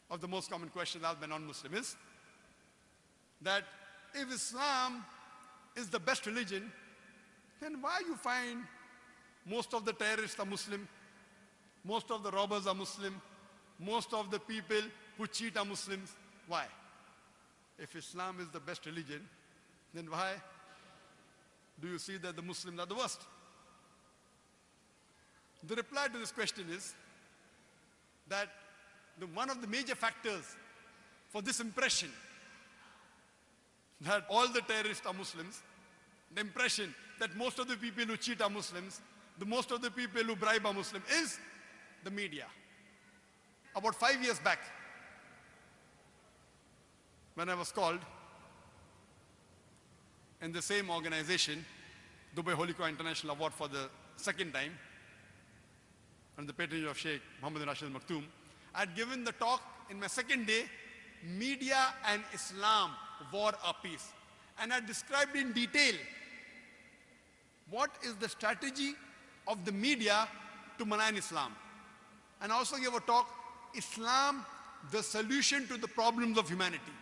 of the most common questions asked by non-Muslim is that if Islam is the best religion, then why you find most of the terrorists are Muslim, most of the robbers are Muslim, most of the people who cheat are Muslims? Why? If Islam is the best religion, then why do you see that the Muslims are the worst? The reply to this question is that one of the major factors for this impression that all the terrorists are Muslims, the impression that most of the people who cheat are Muslims, most of the people who bribe are Muslim, is the media. About 5 years back, when I was called in the same organization, Dubai Holy Quran International Award, for the second time, under the patronage of Sheikh Muhammad Rashid Maktoum, I had given the talk in my second day, Media and Islam, War or Peace. And I described in detail what is the strategy of the media to malign Islam. And I also gave a talk, Islam, the solution to the problems of humanity.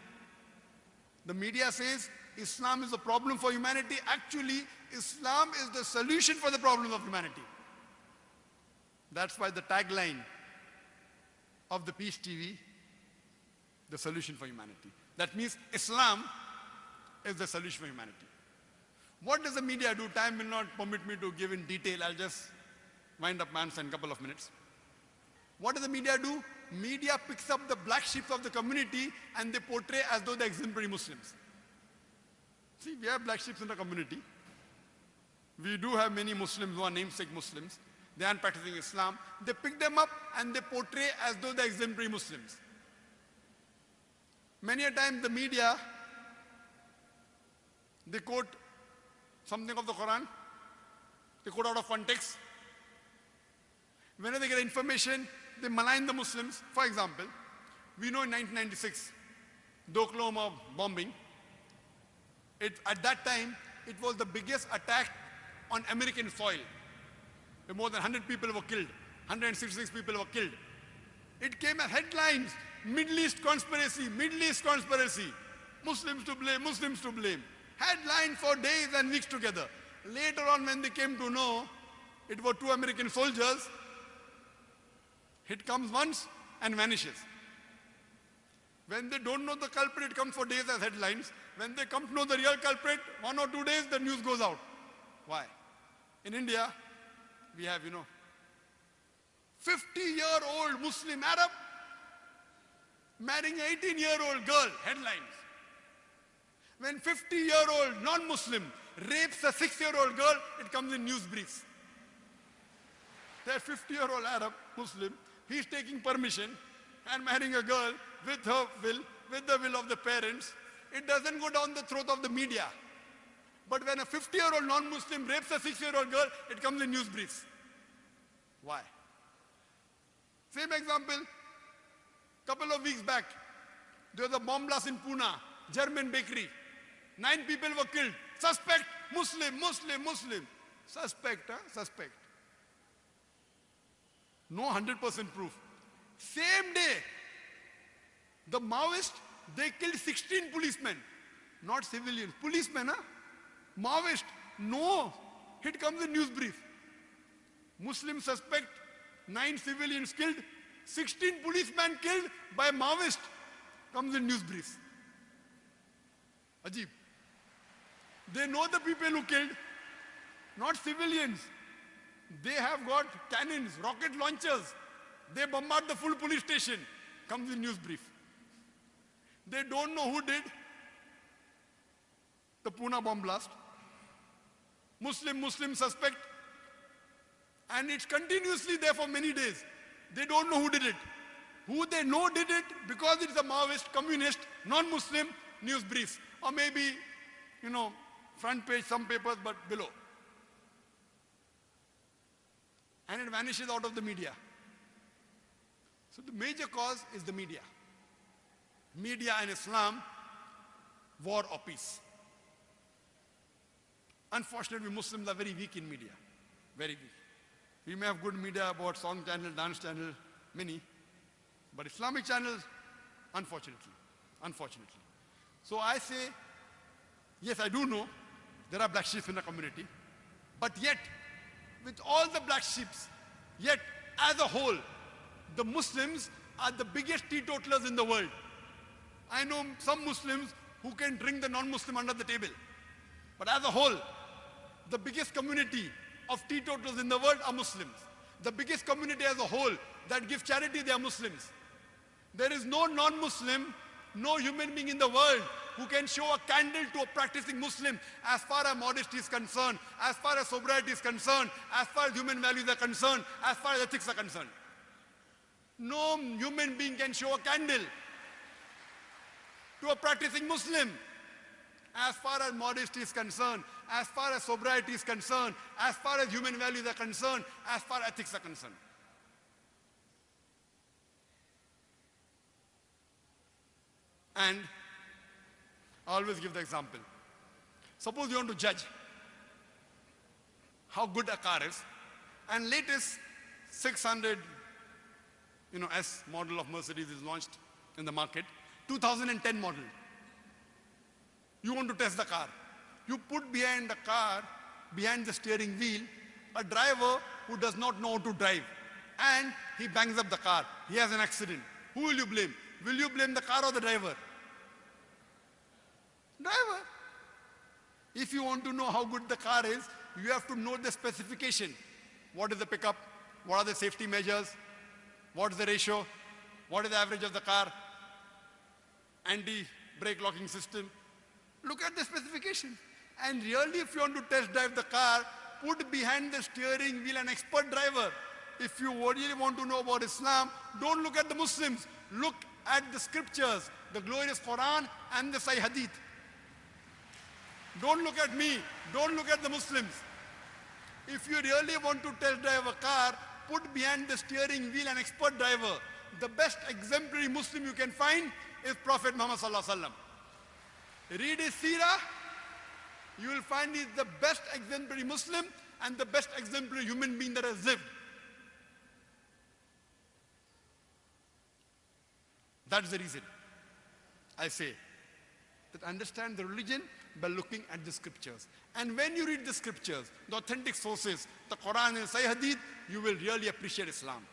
The media says Islam is a problem for humanity. Actually, Islam is the solution for the problems of humanity. That's why the tagline of the Peace TV, the solution for humanity. That means Islam is the solution for humanity. What does the media do? Time will not permit me to give in detail. I'll just wind up my answer in a couple of minutes. What does the media do? Media picks up the black sheep of the community and they portray as though they're exemplary Muslims. See, we have black sheep in the community. We do have many Muslims who are namesake Muslims. They aren't practicing Islam. They pick them up and they portray as though they're exemplary Muslims. Many a time the media, they quote something of the Quran, they quote out of context. Whenever they get information, they malign the Muslims. For example, we know in 1996, the Oklahoma bombing, at that time, it was the biggest attack on American soil. More than 100 people were killed, 166 people were killed. It came as headlines, Middle East conspiracy, Middle East conspiracy, Muslims to blame, Muslims to blame. Headline for days and weeks together. Later on, when they came to know it were 2 American soldiers, it comes once and vanishes. When they don't know the culprit, it comes for days as headlines. When they come to know the real culprit, 1 or 2 days, the news goes out. Why? In India, we have, 50-year-old Muslim Arab marrying an 18-year-old girl, headlines. When 50-year-old non-Muslim rapes a 6-year-old girl, it comes in news briefs. That 50-year-old Arab Muslim, he's taking permission and marrying a girl with her will, with the will of the parents. It doesn't go down the throat of the media. But when a 50-year-old non-Muslim rapes a 6-year-old girl, it comes in news briefs. Why? Same example, couple of weeks back, there was a bomb blast in Pune, German bakery. 9 people were killed. Suspect, Muslim, Muslim, Muslim. Suspect, suspect. No 100% proof. Same day, the Maoists, they killed 16 policemen. Not civilians, policemen, Maoist, no. It comes in news brief. Muslim suspect, 9 civilians killed, 16 policemen killed by Maoist, comes in news briefs. Ajib. They know the people who killed, not civilians. They have got cannons, rocket launchers. They bombard the full police station, comes in news brief. They don't know who did the Pune bomb blast. Muslim suspect. And it's continuously there for many days. They don't know who did it. Who they know did it because it's a Maoist, communist, non-Muslim, news briefs. Or maybe, front page, some papers, but below. And it vanishes out of the media. So the major cause is the media. Media and Islam, war or peace. Unfortunately, Muslims are very weak in media. Very weak. We may have good media about song channel, dance channel, many. But Islamic channels, Unfortunately. Unfortunately. So I say, yes, I do know there are black sheep in the community, but yet, with all the black sheep, yet as a whole, the Muslims are the biggest teetotalers in the world. I know some Muslims who can drink the non-Muslim under the table. But as a whole, the biggest community of teetotalers in the world are Muslims. The biggest community as a whole that give charity, they are Muslims. There is no non-Muslim, no human being in the world who can show a candle to a practicing Muslim as far as modesty is concerned, as far as sobriety is concerned, as far as human values are concerned, as far as ethics are concerned. No human being can show a candle to a practicing Muslim as far as modesty is concerned, as far as sobriety is concerned, as far as human values are concerned, as far as ethics are concerned. And I always give the example. Suppose you want to judge how good a car is, and latest 600 S model of Mercedes is launched in the market, 2010 model. You want to test the car. You put behind the car, behind the steering wheel, a driver who does not know how to drive, and he bangs up the car. He has an accident. Who will you blame? Will you blame the car or the driver? Driver. If you want to know how good the car is, you have to know the specification. What is the pickup? What are the safety measures? What is the ratio? What is the average of the car? Anti-brake locking system. Look at the specification. And really, if you want to test drive the car, put behind the steering wheel an expert driver. If you really want to know about Islam, don't look at the Muslims. Look at the scriptures, the glorious Quran and the Sahih Hadith. Don't look at me. Don't look at the Muslims. If you really want to test drive a car, put behind the steering wheel an expert driver. The best exemplary Muslim you can find is Prophet Muhammad Sallallahu Alaihi Wasallam. Read his seerah, you will find he's the best exemplary Muslim and the best exemplary human being that has lived. That's the reason I say that understand the religion by looking at the scriptures. And when you read the scriptures, the authentic sources, the Quran and Sahih Hadith, you will really appreciate Islam.